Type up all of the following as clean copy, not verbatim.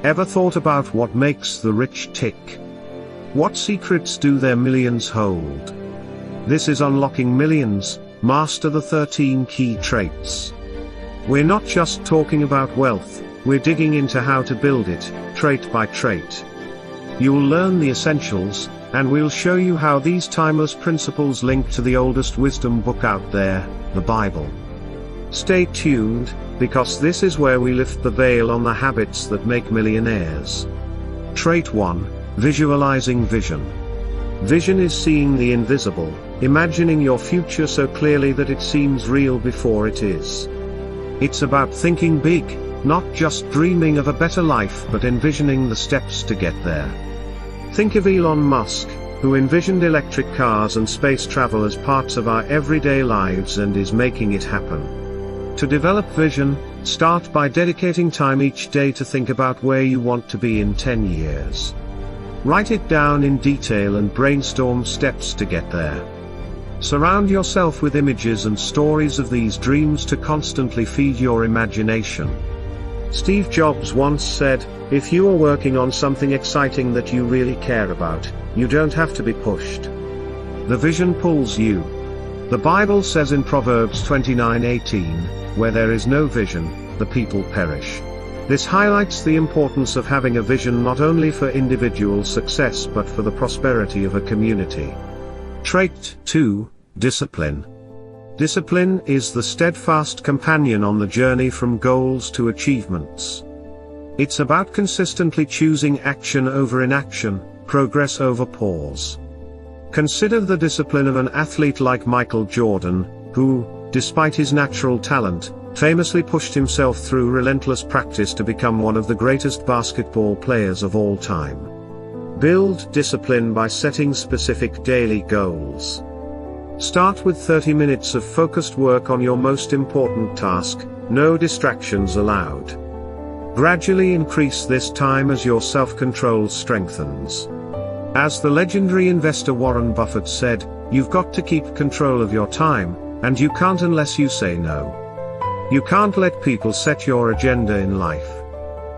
Ever thought about what makes the rich tick? What secrets do their millions hold? This is Unlocking Millions, Master the 13 Key Traits. We're not just talking about wealth, we're digging into how to build it, trait by trait. You'll learn the essentials, and we'll show you how these timeless principles link to the oldest wisdom book out there, the Bible. Stay tuned, because this is where we lift the veil on the habits that make millionaires. Trait 1, Visualizing Vision. Vision is seeing the invisible, imagining your future so clearly that it seems real before it is. It's about thinking big, not just dreaming of a better life but envisioning the steps to get there. Think of Elon Musk, who envisioned electric cars and space travel as parts of our everyday lives and is making it happen. To develop vision, start by dedicating time each day to think about where you want to be in 10 years. Write it down in detail and brainstorm steps to get there. Surround yourself with images and stories of these dreams to constantly feed your imagination. Steve Jobs once said, "If you are working on something exciting that you really care about, you don't have to be pushed. The vision pulls you." The Bible says in Proverbs 29:18, "Where there is no vision, the people perish." This highlights the importance of having a vision not only for individual success but for the prosperity of a community. Trait 2, Discipline. Discipline is the steadfast companion on the journey from goals to achievements. It's about consistently choosing action over inaction, progress over pause. Consider the discipline of an athlete like Michael Jordan, who, despite his natural talent, famously pushed himself through relentless practice to become one of the greatest basketball players of all time. Build discipline by setting specific daily goals. Start with 30 minutes of focused work on your most important task, no distractions allowed. Gradually increase this time as your self-control strengthens. As the legendary investor Warren Buffett said, "You've got to keep control of your time, and you can't unless you say no. You can't let people set your agenda in life."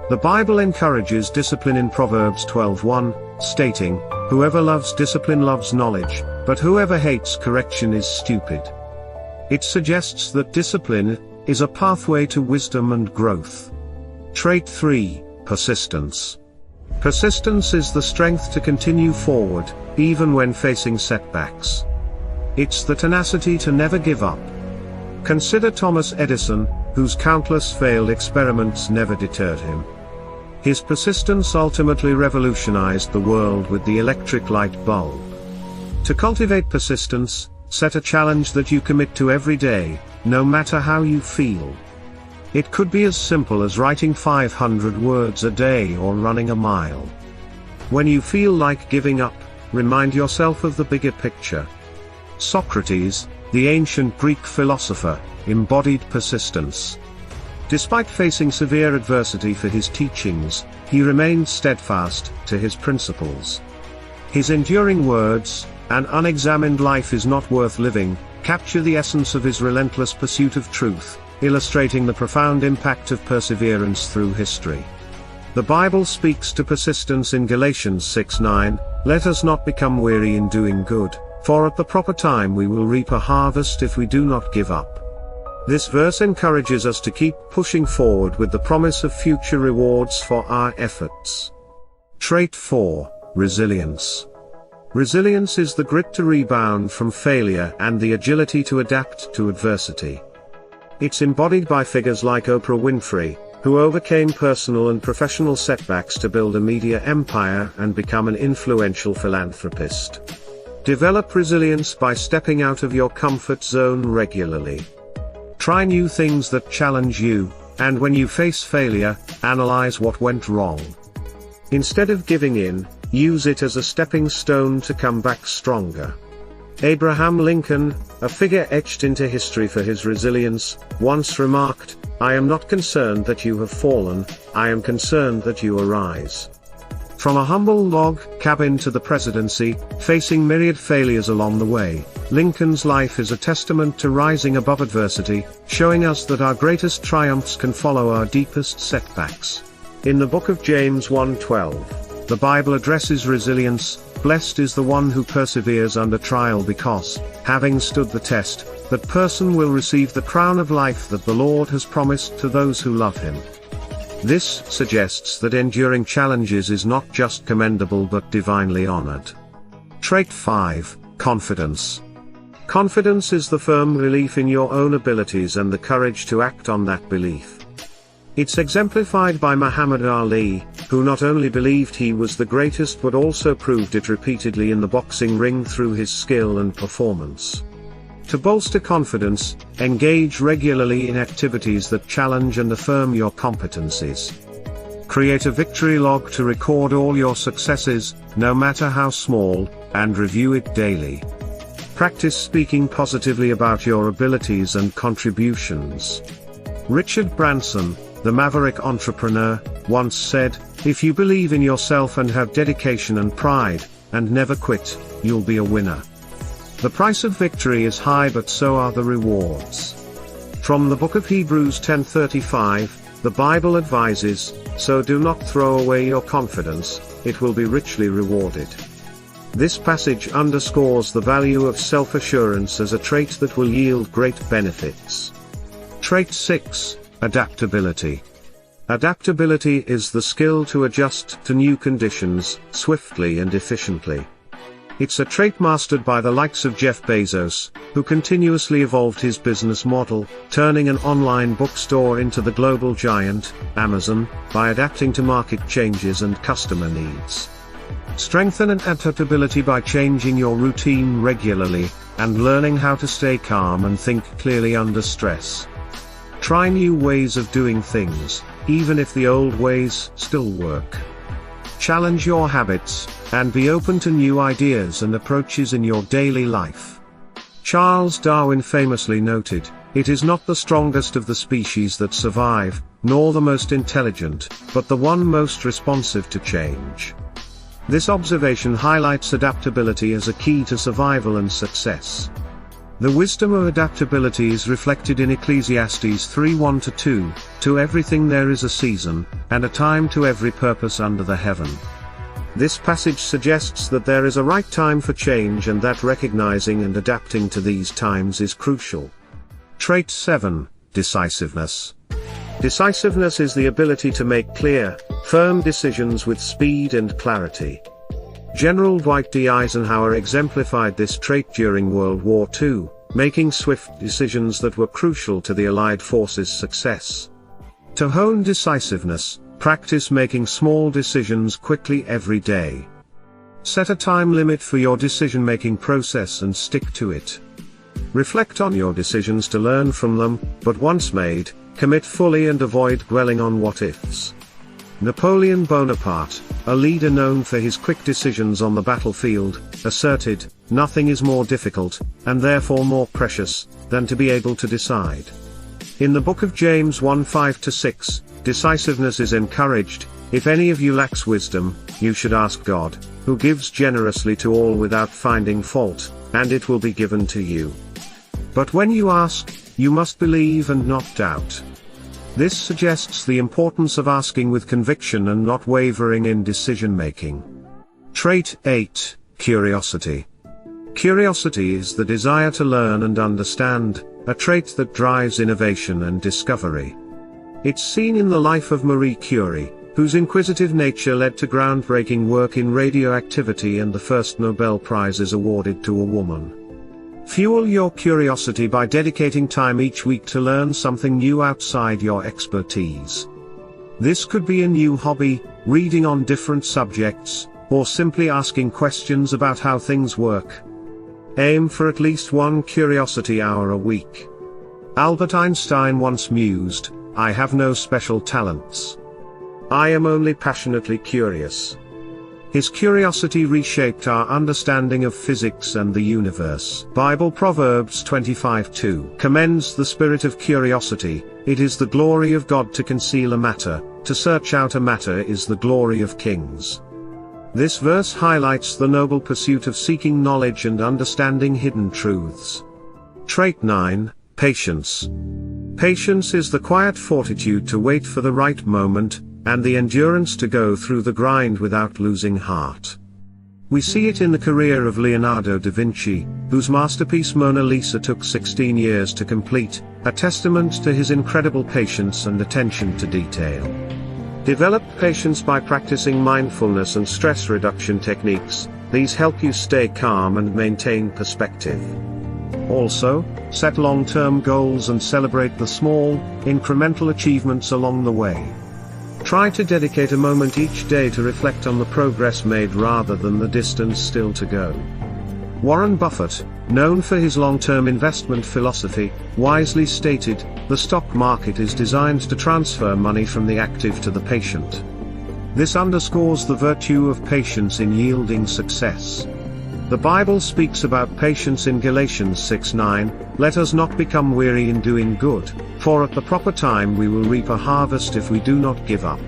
The Bible encourages discipline in Proverbs 12:1, stating, "Whoever loves discipline loves knowledge, but whoever hates correction is stupid." It suggests that discipline is a pathway to wisdom and growth. Trait 3, Persistence. Persistence is the strength to continue forward, even when facing setbacks. It's the tenacity to never give up. Consider Thomas Edison, whose countless failed experiments never deterred him. His persistence ultimately revolutionized the world with the electric light bulb. To cultivate persistence, set a challenge that you commit to every day, no matter how you feel. It could be as simple as writing 500 words a day or running a mile. When you feel like giving up, remind yourself of the bigger picture. Socrates, the ancient Greek philosopher, embodied persistence. Despite facing severe adversity for his teachings, he remained steadfast to his principles. His enduring words, "An unexamined life is not worth living," capture the essence of his relentless pursuit of truth, illustrating the profound impact of perseverance through history. The Bible speaks to persistence in Galatians 6:9, "Let us not become weary in doing good, for at the proper time we will reap a harvest if we do not give up." This verse encourages us to keep pushing forward with the promise of future rewards for our efforts. Trait 4, Resilience. Resilience is the grit to rebound from failure and the agility to adapt to adversity. It's embodied by figures like Oprah Winfrey, who overcame personal and professional setbacks to build a media empire and become an influential philanthropist. Develop resilience by stepping out of your comfort zone regularly. Try new things that challenge you, and when you face failure, analyze what went wrong. Instead of giving in, use it as a stepping stone to come back stronger. Abraham Lincoln, a figure etched into history for his resilience, once remarked, "I am not concerned that you have fallen, I am concerned that you arise." From a humble log cabin to the presidency, facing myriad failures along the way, Lincoln's life is a testament to rising above adversity, showing us that our greatest triumphs can follow our deepest setbacks. In the book of James 1:12, the Bible addresses resilience. Blessed is the one who perseveres under trial, because, having stood the test, that person will receive the crown of life that the Lord has promised to those who love him. This suggests that enduring challenges is not just commendable but divinely honored. Trait 5, confidence. Confidence is the firm belief in your own abilities and the courage to act on that belief. It's exemplified by Muhammad Ali, who not only believed he was the greatest but also proved it repeatedly in the boxing ring through his skill and performance. To bolster confidence, engage regularly in activities that challenge and affirm your competencies. Create a victory log to record all your successes, no matter how small, and review it daily. Practice speaking positively about your abilities and contributions. Richard Branson, the maverick entrepreneur, once said, "If you believe in yourself and have dedication and pride, and never quit, you'll be a winner." The price of victory is high, but so are the rewards. From the book of Hebrews 10:35, the Bible advises, "So do not throw away your confidence, it will be richly rewarded." This passage underscores the value of self-assurance as a trait that will yield great benefits. Trait 6, adaptability. Adaptability is the skill to adjust to new conditions, swiftly and efficiently. It's a trait mastered by the likes of Jeff Bezos, who continuously evolved his business model, turning an online bookstore into the global giant, Amazon, by adapting to market changes and customer needs. Strengthen adaptability by changing your routine regularly, and learning how to stay calm and think clearly under stress. Try new ways of doing things, even if the old ways still work. Challenge your habits, and be open to new ideas and approaches in your daily life. Charles Darwin famously noted, "It is not the strongest of the species that survive, nor the most intelligent, but the one most responsive to change." This observation highlights adaptability as a key to survival and success. The wisdom of adaptability is reflected in Ecclesiastes 3:1-2, "To everything there is a season, and a time to every purpose under the heaven." This passage suggests that there is a right time for change and that recognizing and adapting to these times is crucial. Trait 7, decisiveness. Decisiveness is the ability to make clear, firm decisions with speed and clarity. General Dwight D. Eisenhower exemplified this trait during World War II, making swift decisions that were crucial to the Allied forces' success. To hone decisiveness, practice making small decisions quickly every day. Set a time limit for your decision-making process and stick to it. Reflect on your decisions to learn from them, but once made, commit fully and avoid dwelling on what-ifs. Napoleon Bonaparte, a leader known for his quick decisions on the battlefield, asserted, "Nothing is more difficult, and therefore more precious, than to be able to decide." In the book of James 1:5-6, decisiveness is encouraged. "If any of you lacks wisdom, you should ask God, who gives generously to all without finding fault, and it will be given to you. But when you ask, you must believe and not doubt." This suggests the importance of asking with conviction and not wavering in decision-making. Trait 8, curiosity. Curiosity is the desire to learn and understand, a trait that drives innovation and discovery. It's seen in the life of Marie Curie, whose inquisitive nature led to groundbreaking work in radioactivity and the first Nobel Prizes awarded to a woman. Fuel your curiosity by dedicating time each week to learn something new outside your expertise. This could be a new hobby, reading on different subjects, or simply asking questions about how things work. Aim for at least one curiosity hour a week. Albert Einstein once mused, "I have no special talents. I am only passionately curious." His curiosity reshaped our understanding of physics and the universe. Bible Proverbs 25:2 commends the spirit of curiosity. "It is the glory of God to conceal a matter, to search out a matter is the glory of kings." This verse highlights the noble pursuit of seeking knowledge and understanding hidden truths. Trait 9, patience. Patience is the quiet fortitude to wait for the right moment, and the endurance to go through the grind without losing heart. We see it in the career of Leonardo da Vinci, whose masterpiece Mona Lisa took 16 years to complete, a testament to his incredible patience and attention to detail. Develop patience by practicing mindfulness and stress reduction techniques. These help you stay calm and maintain perspective. Also, set long-term goals and celebrate the small, incremental achievements along the way. Try to dedicate a moment each day to reflect on the progress made rather than the distance still to go. Warren Buffett, known for his long-term investment philosophy, wisely stated, "The stock market is designed to transfer money from the active to the patient." This underscores the virtue of patience in yielding success. The Bible speaks about patience in Galatians 6:9, "Let us not become weary in doing good, for at the proper time we will reap a harvest if we do not give up."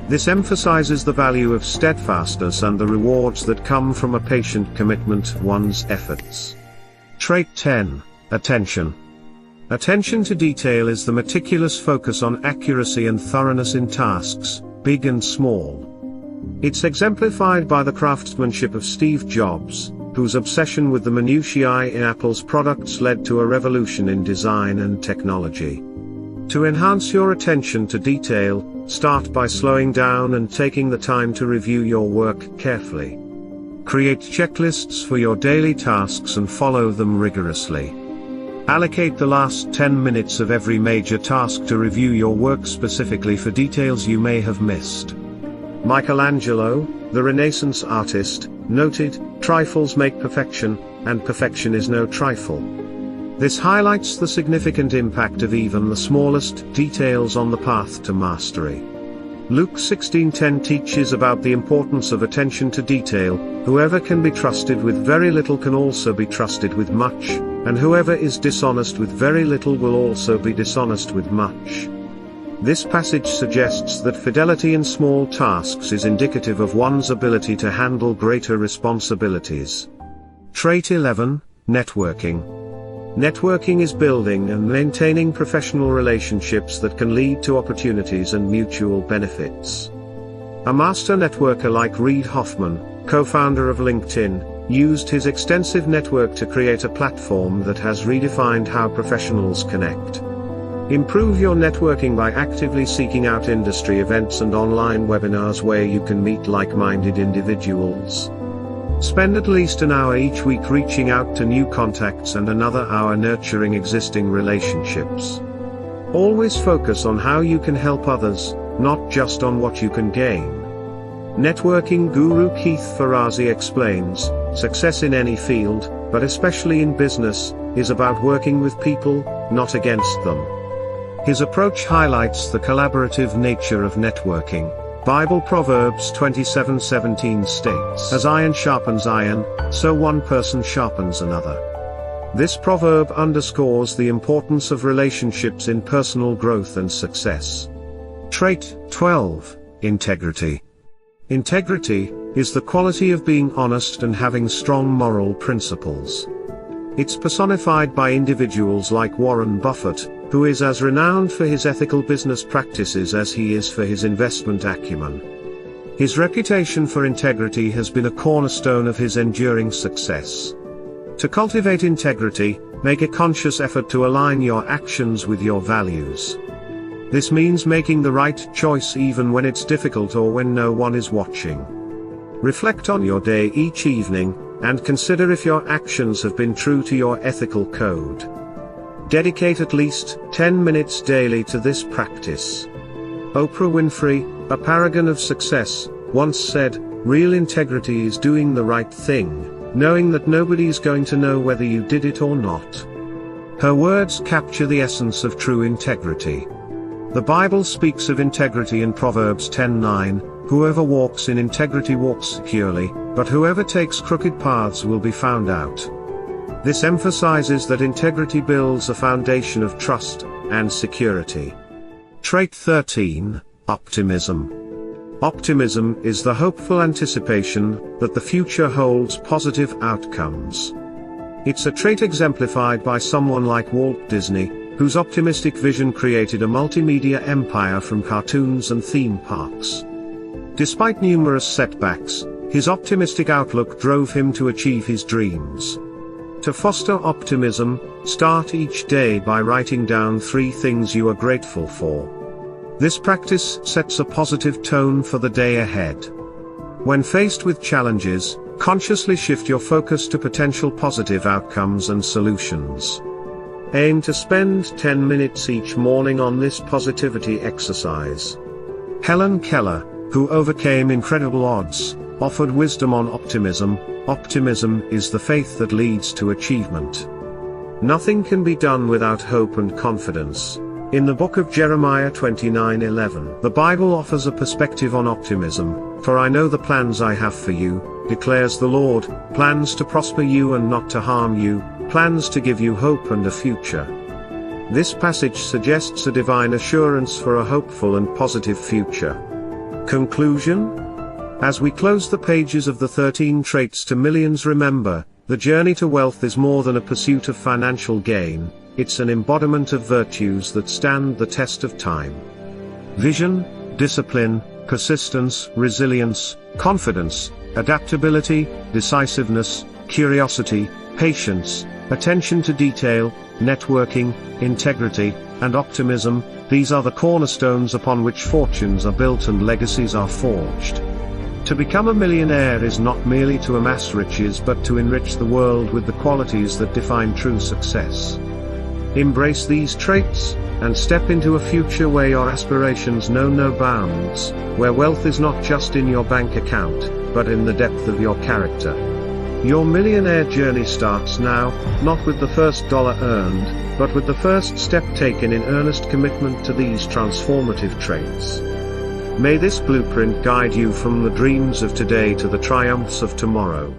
This emphasizes the value of steadfastness and the rewards that come from a patient commitment to one's efforts. Trait 10. Attention. Attention to detail is the meticulous focus on accuracy and thoroughness in tasks, big and small. It's exemplified by the craftsmanship of Steve Jobs, whose obsession with the minutiae in Apple's products led to a revolution in design and technology. To enhance your attention to detail, start by slowing down and taking the time to review your work carefully. Create checklists for your daily tasks and follow them rigorously. Allocate the last 10 minutes of every major task to review your work specifically for details you may have missed. Michelangelo, the Renaissance artist, noted, "Trifles make perfection, and perfection is no trifle." This highlights the significant impact of even the smallest details on the path to mastery. Luke 16:10 teaches about the importance of attention to detail. "Whoever can be trusted with very little can also be trusted with much, and whoever is dishonest with very little will also be dishonest with much." This passage suggests that fidelity in small tasks is indicative of one's ability to handle greater responsibilities. Trait 11. Networking. Networking is building and maintaining professional relationships that can lead to opportunities and mutual benefits. A master networker like Reid Hoffman, co-founder of LinkedIn, used his extensive network to create a platform that has redefined how professionals connect. Improve your networking by actively seeking out industry events and online webinars where you can meet like-minded individuals. Spend at least an hour each week reaching out to new contacts and another hour nurturing existing relationships. Always focus on how you can help others, not just on what you can gain. Networking guru Keith Ferrazzi explains, "Success in any field, but especially in business, is about working with people, not against them." His approach highlights the collaborative nature of networking. Bible Proverbs 27:17 states, "As iron sharpens iron, so one person sharpens another." This proverb underscores the importance of relationships in personal growth and success. Trait 12. Integrity. Integrity is the quality of being honest and having strong moral principles. It's personified by individuals like Warren Buffett, who is as renowned for his ethical business practices as he is for his investment acumen. His reputation for integrity has been a cornerstone of his enduring success. To cultivate integrity, make a conscious effort to align your actions with your values. This means making the right choice even when it's difficult or when no one is watching. Reflect on your day each evening, and consider if your actions have been true to your ethical code. Dedicate at least 10 minutes daily to this practice. Oprah Winfrey, a paragon of success, once said, "Real integrity is doing the right thing, knowing that nobody's going to know whether you did it or not." Her words capture the essence of true integrity. The Bible speaks of integrity in Proverbs 10:9, "Whoever walks in integrity walks securely, but whoever takes crooked paths will be found out." This emphasizes that integrity builds a foundation of trust and security. Trait 13. Optimism. Optimism is the hopeful anticipation that the future holds positive outcomes. It's a trait exemplified by someone like Walt Disney, whose optimistic vision created a multimedia empire from cartoons and theme parks. Despite numerous setbacks, his optimistic outlook drove him to achieve his dreams. To foster optimism, start each day by writing down 3 things you are grateful for. This practice sets a positive tone for the day ahead. When faced with challenges, consciously shift your focus to potential positive outcomes and solutions. Aim to spend 10 minutes each morning on this positivity exercise. Helen Keller, who overcame incredible odds, offered wisdom on optimism. Optimism is the faith that leads to achievement. Nothing can be done without hope and confidence. In the book of Jeremiah 29:11, the Bible offers a perspective on optimism. For I know the plans I have for you, declares the Lord, plans to prosper you and not to harm you, plans to give you hope and a future. This passage suggests a divine assurance for a hopeful and positive future. Conclusion? As we close the pages of the 13 Traits to Millions, remember, the journey to wealth is more than a pursuit of financial gain, it's an embodiment of virtues that stand the test of time. Vision, discipline, persistence, resilience, confidence, adaptability, decisiveness, curiosity, patience, attention to detail, networking, integrity, and optimism, these are the cornerstones upon which fortunes are built and legacies are forged. To become a millionaire is not merely to amass riches but to enrich the world with the qualities that define true success. Embrace these traits, and step into a future where your aspirations know no bounds, where wealth is not just in your bank account, but in the depth of your character. Your millionaire journey starts now, not with the first dollar earned, but with the first step taken in earnest commitment to these transformative traits. May this blueprint guide you from the dreams of today to the triumphs of tomorrow.